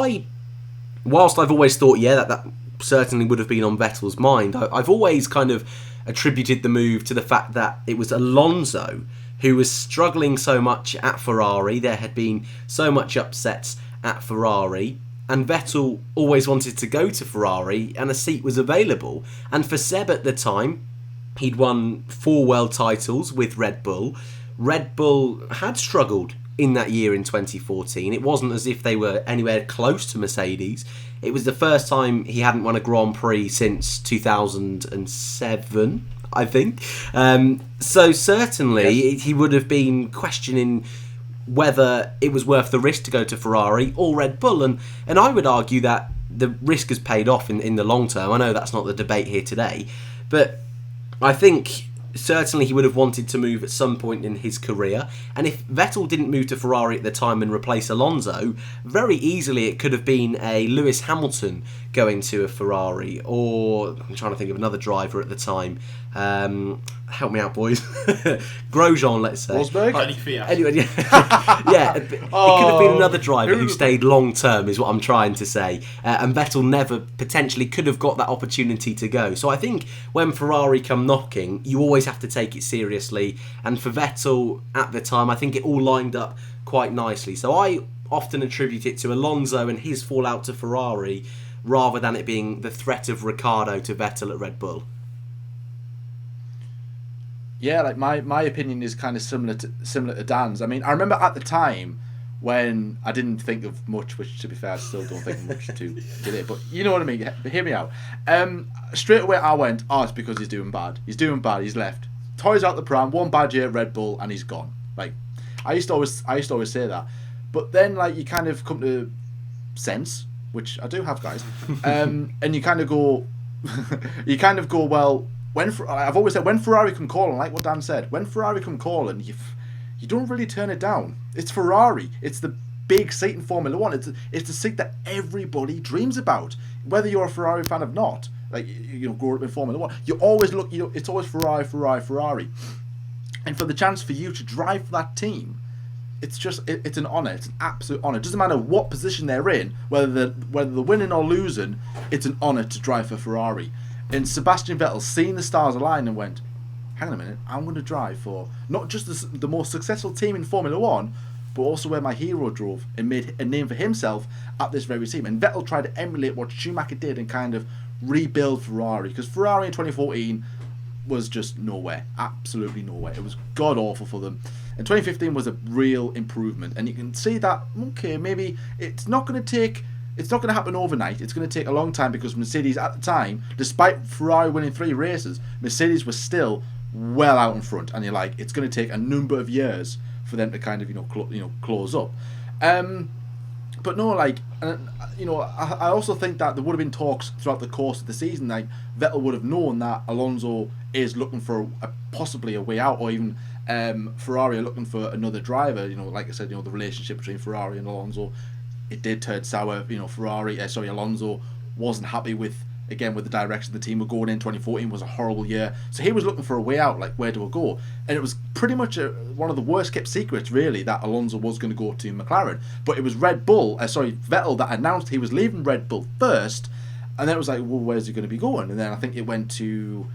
whilst I've always thought, that certainly would have been on Vettel's mind, I've always kind of attributed the move to the fact that it was Alonso who was struggling so much at Ferrari. There had been so much upsets at Ferrari, and Vettel always wanted to go to Ferrari, and a seat was available. And for Seb at the time, he'd won 4 world titles with Red Bull. Red Bull had struggled in that year in 2014. It wasn't as if they were anywhere close to Mercedes. It was the first time he hadn't won a Grand Prix since 2007, I think. So certainly he would have been questioning whether it was worth the risk to go to Ferrari or Red Bull. And I would argue that the risk has paid off in the long term. I know that's not the debate here today, but I think certainly he would have wanted to move at some point in his career. And if Vettel didn't move to Ferrari at the time and replace Alonso, very easily it could have been a Lewis Hamilton going to a Ferrari, or I'm trying to think of another driver at the time. Help me out, boys. Grosjean, let's say. Rosberg? Anyway, it could have been another driver who stayed long term, is what I'm trying to say. And Vettel never potentially could have got that opportunity to go. So I think when Ferrari come knocking, you always have to take it seriously. And for Vettel at the time, I think it all lined up quite nicely. So I often attribute it to Alonso and his fallout to Ferrari, rather than it being the threat of Ricciardo to Vettel at Red Bull. Yeah, like my opinion is kind of similar to Dan's. I mean, I remember at the time when I didn't think of much, which to be fair, I still don't think of much today. But you know what I mean. Hear me out. Straight away, I went, it's because he's doing bad. He's doing bad. He's left. Toys out the pram. 1 bad year at Red Bull, and he's gone. Like, I used to always say that. But then, like, you kind of come to sense, which I do have, guys, and you kind of go, well. I've always said, when Ferrari come calling, like what Dan said, when Ferrari come calling, you don't really turn it down. It's Ferrari. It's the big seat in Formula 1. It's the seat that everybody dreams about, whether you're a Ferrari fan or not. Like, growing up in Formula 1, you always look, it's always Ferrari. And for the chance for you to drive for that team, it's an honour. It's an absolute honour. It doesn't matter what position they're in, whether they're winning or losing, it's an honour to drive for Ferrari. And Sebastian Vettel seen the stars align and went, hang on a minute, I'm going to drive for not just the most successful team in Formula 1, but also where my hero drove and made a name for himself at this very team. And Vettel tried to emulate what Schumacher did and kind of rebuild Ferrari, because Ferrari in 2014 was just nowhere, absolutely nowhere. It was god awful for them. And 2015 was a real improvement, and you can see that, okay, maybe it's not going to happen overnight. It's going to take a long time, because Mercedes at the time, despite Ferrari winning 3 races, Mercedes was still well out in front. And you're like, it's going to take a number of years for them to kind of close up. But no, like, I also think that there would have been talks throughout the course of the season. Like, Vettel would have known that Alonso is looking for possibly a way out, or even Ferrari are looking for another driver. Like I said, the relationship between Ferrari and Alonso, it did turn sour. Alonso wasn't happy with the direction the team were going in. 2014 was a horrible year, so he was looking for a way out, like, where do I go? And it was pretty much one of the worst kept secrets, really, that Alonso was going to go to McLaren. But it was Vettel that announced he was leaving Red Bull first, and then it was like, well, where's he going to be going? And then I think it went to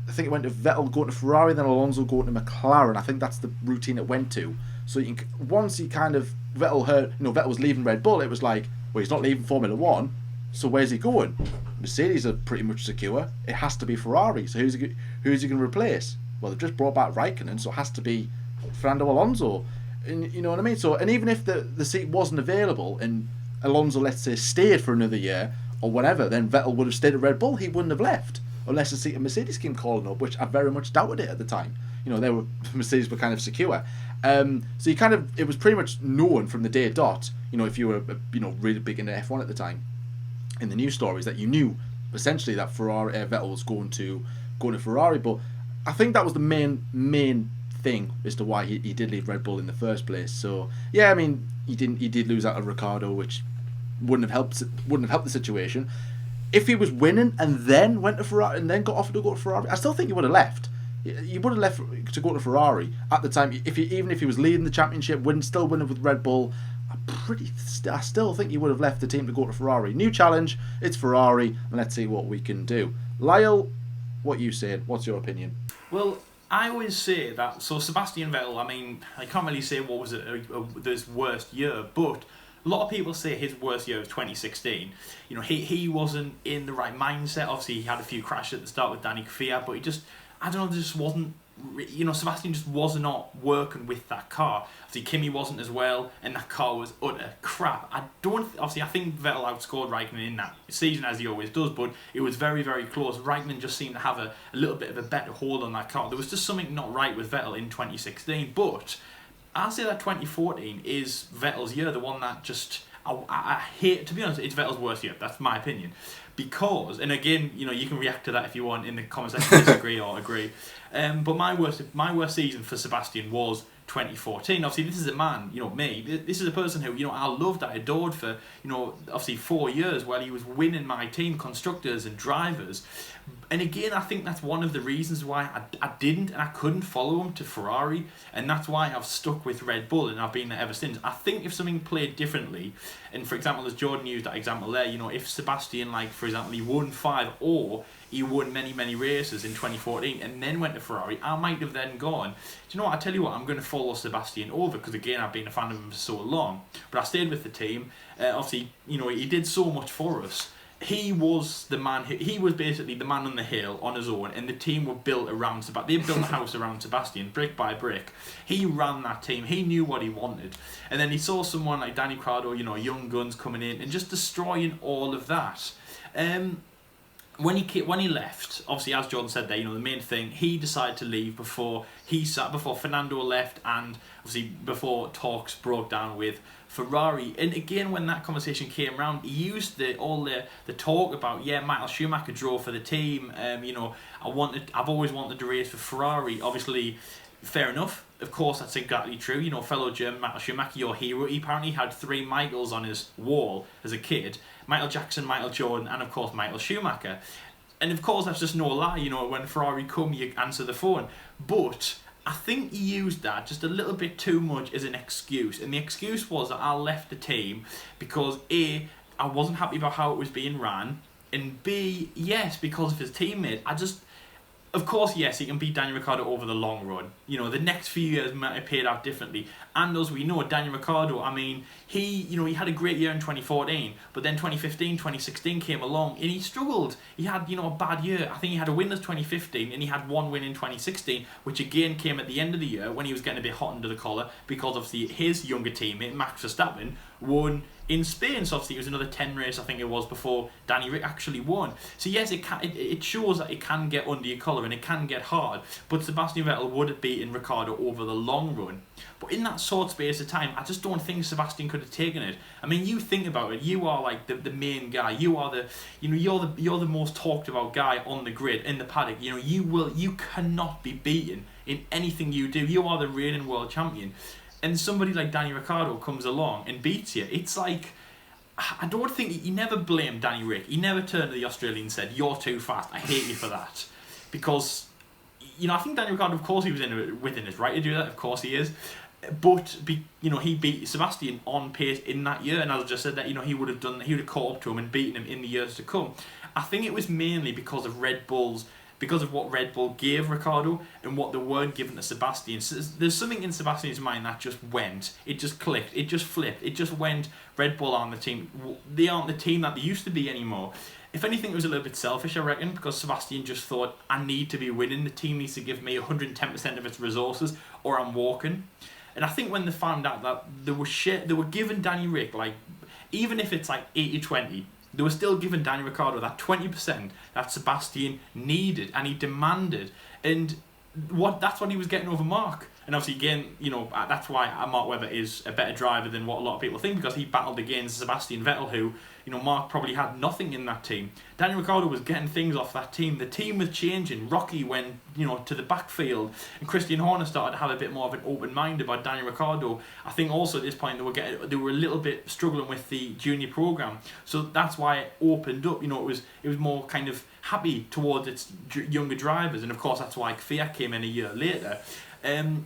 Vettel going to Ferrari, then Alonso going to McLaren. I think that's the routine it went to. So once Vettel heard, Vettel was leaving Red Bull, it was like, well, he's not leaving Formula 1, so where's he going? Mercedes are pretty much secure. It has to be Ferrari. So who's he going to replace? Well, they've just brought back Raikkonen, so it has to be Fernando Alonso. And you know what I mean? So, and even if the seat wasn't available and Alonso, let's say, stayed for another year or whatever, then Vettel would have stayed at Red Bull. He wouldn't have left unless the seat of Mercedes came calling up, which I very much doubted it at the time. Mercedes were kind of secure. So it was pretty much known from the day dot. If you were really big into F1 at the time, in the news stories, that you knew essentially that Vettel was going to Ferrari. But I think that was the main thing as to why he did leave Red Bull in the first place. So yeah, I mean, he did lose out of Ricciardo, which wouldn't have helped the situation. If he was winning and then went to Ferrari and then got offered to go to Ferrari, I still think he would have left. He would have left to go to Ferrari at the time. Even if he was leading the championship, still winning with Red Bull, I still think he would have left the team to go to Ferrari. New challenge, it's Ferrari, and let's see what we can do. Lyle, what you saying? What's your opinion? Well, I always say that. So Sebastian Vettel, I mean, I can't really say what was his worst year, but a lot of people say his worst year was 2016. He wasn't in the right mindset. Obviously, he had a few crashes at the start with Danny Kvyat, but just wasn't. Sebastian just was not working with that car. Obviously, Kimi wasn't as well, and that car was utter crap. I think Vettel outscored Raikkonen in that season, as he always does, but it was very, very close. Raikkonen just seemed to have a little bit of a better hold on that car. There was just something not right with Vettel in 2016, but I say that 2014 is Vettel's year, the one that just I hate. To be honest, it's Vettel's worst year. That's my opinion. Because, and again, you can react to that if you want in the comment section, disagree or agree. But my worst season for Sebastian was 2014. Obviously, this is a man, me. This is a person who, I loved, I adored for, obviously 4 years while he was winning my team, constructors and drivers. And again, I think that's one of the reasons why I didn't and I couldn't follow him to Ferrari, and that's why I've stuck with Red Bull and I've been there ever since. I think if something played differently, and for example, as Jordan used that example there, if Sebastian, for example, he won 5 or he won many, many races in 2014 and then went to Ferrari, I might have then gone, do you know what, I tell you what, I'm going to follow Sebastian over, because again, I've been a fan of him for so long. But I stayed with the team. Obviously, he did so much for us. He was the man. He was basically the man on the hill on his own, and the team were built around Sebastian. They built a house around Sebastian, brick by brick. He ran that team. He knew what he wanted, and then he saw someone like Danny Ricciardo, young guns coming in and just destroying all of that. When he left, obviously, as Jordan said there, the main thing, he decided to leave before Fernando left, and obviously before talks broke down with Ferrari. And again, when that conversation came around, he used all the talk about, Michael Schumacher drove for the team. I've always wanted to race for Ferrari. Obviously, fair enough. Of course, that's exactly true. Fellow German Michael Schumacher, your hero. He apparently had 3 Michaels on his wall as a kid: Michael Jackson, Michael Jordan, and of course Michael Schumacher. And of course, that's just no lie. When Ferrari come, you answer the phone. But I think he used that just a little bit too much as an excuse. And the excuse was that I left the team because A, I wasn't happy about how it was being ran, and B, yes, because of his teammate. Of course, yes, he can beat Daniel Ricciardo over the long run. The next few years might have paid out differently. And as we know, Daniel Ricciardo, I mean, he had a great year in 2014, but then 2015, 2016 came along and he struggled. He had, a bad year. I think he had a win in 2015 and he had 1 win in 2016, which again came at the end of the year when he was getting a bit hot under the collar, because obviously his younger teammate, Max Verstappen, won in Spain. So obviously it was another 10 race, I think it was, before Danny Rick actually won. So yes, it shows that it can get under your collar and it can get hard, but Sebastian Vettel would have beaten Ricciardo over the long run. But in that short space of time, I just don't think Sebastian could have taken it. I mean, you think about it, you are like the main guy, you are you're the most talked about guy on the grid, in the paddock. You cannot be beaten in anything you do. You are the reigning world champion. And somebody like Danny Ricciardo comes along and beats you. It's like, I don't think, he never blamed Danny Rick. He never turned to the Australian and said, "You're too fast, I hate you for that." Because, I think Danny Ricciardo, of course he was within his right to do that, of course he is. But, he beat Sebastian on pace in that year, and as I just said that, he would have caught up to him and beaten him in the years to come. I think it was mainly because of what Red Bull gave Ricciardo and what they weren't giving to Sebastian. So there's something in Sebastian's mind that just went. It just clicked. It just flipped. It just went, Red Bull aren't the team. They aren't the team that they used to be anymore. If anything, it was a little bit selfish, I reckon, because Sebastian just thought, I need to be winning. The team needs to give me 110% of its resources or I'm walking. And I think when they found out that they were giving Danny Rick, even if it's 80-20, they were still giving Daniel Ricciardo that 20% that Sebastian needed and he demanded. And that's what he was getting over Mark. And obviously, again, that's why Mark Webber is a better driver than what a lot of people think, because he battled against Sebastian Vettel, who, Mark probably had nothing in that team. Daniel Ricciardo was getting things off that team. The team was changing. Rocky went, to the backfield, and Christian Horner started to have a bit more of an open mind about Daniel Ricciardo. I think also at this point they were a little bit struggling with the junior program, so that's why it opened up. It was more kind of happy towards its younger drivers, and of course that's why Fiat came in a year later.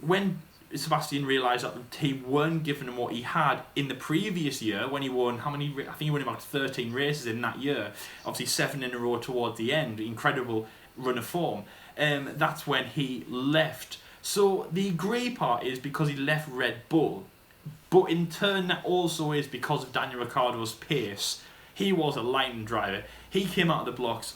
When Sebastian realised that the team weren't giving him what he had in the previous year, when he won, I think he won about 13 races in that year, obviously 7 in a row towards the end, incredible run of form, that's when he left. So the grey part is because he left Red Bull, but in turn that also is because of Daniel Ricciardo's pace. He was a lightning driver. He came out of the blocks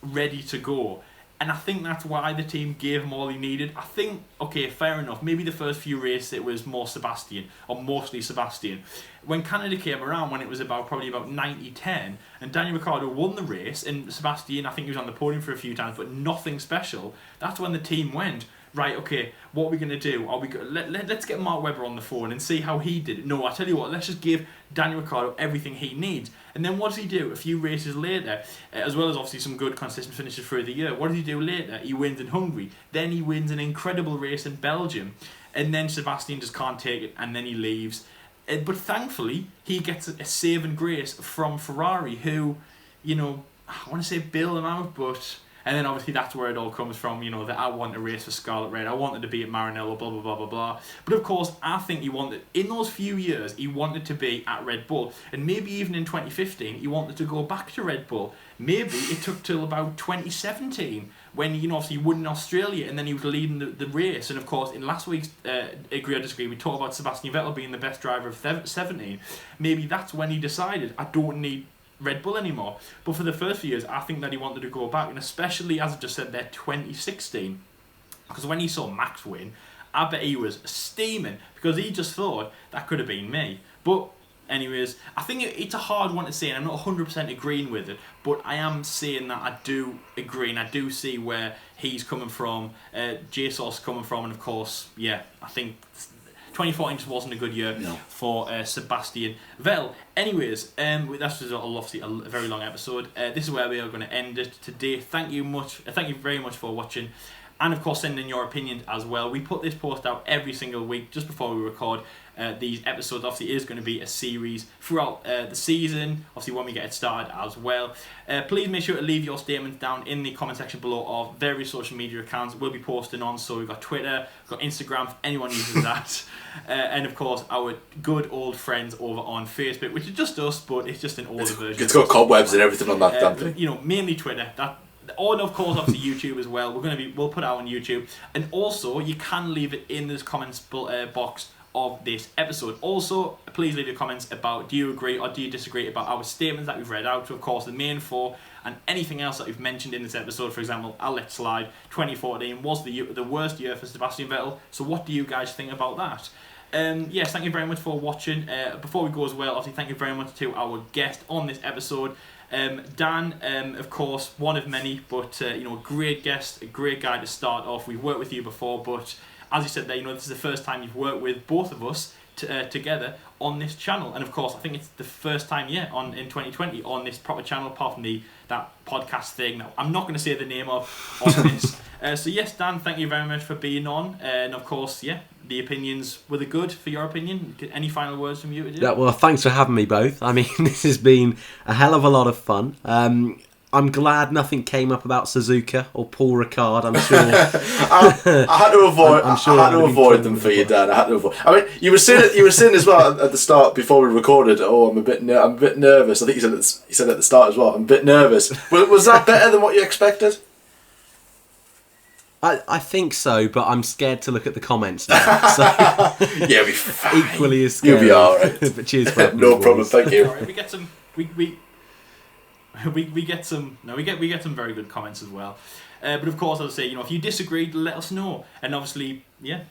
ready to go. And I think that's why the team gave him all he needed. I think, okay, fair enough. Maybe the first few races it was more Sebastian, or mostly Sebastian. When Canada came around, when it was probably about 90-10, and Daniel Ricciardo won the race, and Sebastian, I think he was on the podium for a few times, but nothing special. That's when the team went, right, okay, what are we going to do? Let's get Mark Webber on the phone and see how he did it. No, I tell you what, let's just give Daniel Ricciardo everything he needs. And then what does he do a few races later, as well as obviously some good consistent finishes through the year? What does he do later? He wins in Hungary. Then he wins an incredible race in Belgium. And then Sebastian just can't take it, and then he leaves. But thankfully, he gets a saving grace from Ferrari, who, I want to say bail him out, but... And then obviously that's where it all comes from, that I want to race for Scarlet Red, I wanted to be at Maranello, blah, blah, blah, blah, blah. But of course, I think in those few years, he wanted to be at Red Bull. And maybe even in 2015, he wanted to go back to Red Bull. Maybe it took till about 2017, when, obviously he won in Australia, and then he was leading the race. And of course, in last week's Agree or Disagree, we talked about Sebastian Vettel being the best driver of 17. Maybe that's when he decided, I don't need Red Bull anymore. But for the first few years, I think that he wanted to go back, and especially, as I just said there, 2016, because when he saw Max win, I bet he was steaming, because he just thought that could have been me. But anyways, I think it's a hard one to say, and I'm not 100% agreeing with it, but I am saying that I do agree, and I do see where he's coming from, JSOS coming from, and of course, yeah, I think 2014 just wasn't a good year for Sebastian Vettel. Anyways, that's just obviously a very long episode. This is where we are going to end it today. Thank you very much for watching, and of course send in your opinions as well. We put this post out every single week just before we record these episodes. Obviously it is going to be a series throughout the season, obviously when we get it started as well. Please make sure to leave your statements down in the comment section below of various social media accounts we'll be posting on. So we've got Twitter, we've got Instagram, if anyone uses that, and of course our good old friends over on Facebook, which is just us, but it's just an older version. It's got cobwebs and everything on that damn thing. Mainly Twitter. And of course, obviously YouTube as well. We'll put it out on YouTube, and also you can leave it in this comments box of this episode. Also, please leave your comments about, do you agree or do you disagree about our statements that we've read out, of course the main four, and anything else that we've mentioned in this episode. For example, I'll let slide 2014 was the worst year for Sebastian Vettel, so what do you guys think about that? Yes, thank you very much for watching. Before we go as well, obviously thank you very much to our guest on this episode, Dan, of course, one of many, but great guest, a great guy to start off. We've worked with you before, but as you said there, this is the first time you've worked with both of us together on this channel, and of course I think it's the first time in 2020 on this proper channel, apart from that podcast thing that I'm not going to say the name of on this. So yes, Dan, thank you very much for being on, and of course, the opinions were the good for your opinion. Any final words from you? Yeah, well, thanks for having me both. I mean, this has been a hell of a lot of fun. I'm glad nothing came up about Suzuka or Paul Ricard. I'm sure. I had to avoid. I had to avoid them for you, Dan. I had to avoid. I mean, you were saying as well at the start before we recorded. Oh, I'm a bit nervous. I think you said at the start as well. I'm a bit nervous. Was that better than what you expected? I think so, but I'm scared to look at the comments now. So yeah, we'll be fine. Equally as scared. You'll be all right. But cheers for having no me, problem. boys. Thank you. All right, we get some. We get some. No, we get some very good comments as well. But of course, as I say, if you disagreed, let us know. And obviously,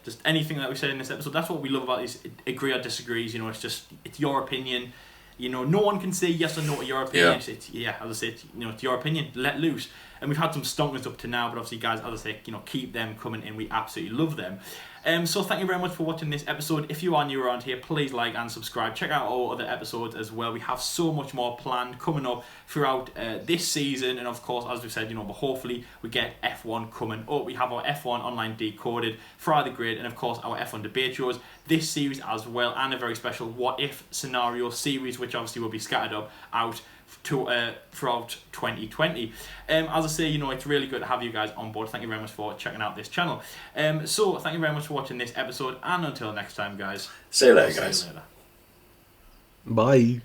just anything that we said in this episode. That's what we love about these agree or disagrees. It's your opinion. You know, no one can say yes or no to your opinion. Yeah. It's as I say, it's your opinion. Let loose. And we've had some stonkers up to now, but obviously, guys, as I say, keep them coming in. We absolutely love them. So thank you very much for watching this episode. If you are new around here, please like and subscribe. Check out all other episodes as well. We have so much more planned coming up throughout this season, and of course, as we've said, but hopefully we get F1 coming up. We have our F1 online decoded, Friday the Grid, and of course our F1 debate shows this series as well, and a very special what if scenario series, which obviously will be scattered out throughout 2020. As I say, it's really good to have you guys on board. Thank you very much for checking out this channel. So thank you very much for watching this episode, and until next time, guys. See you later, guys. Bye.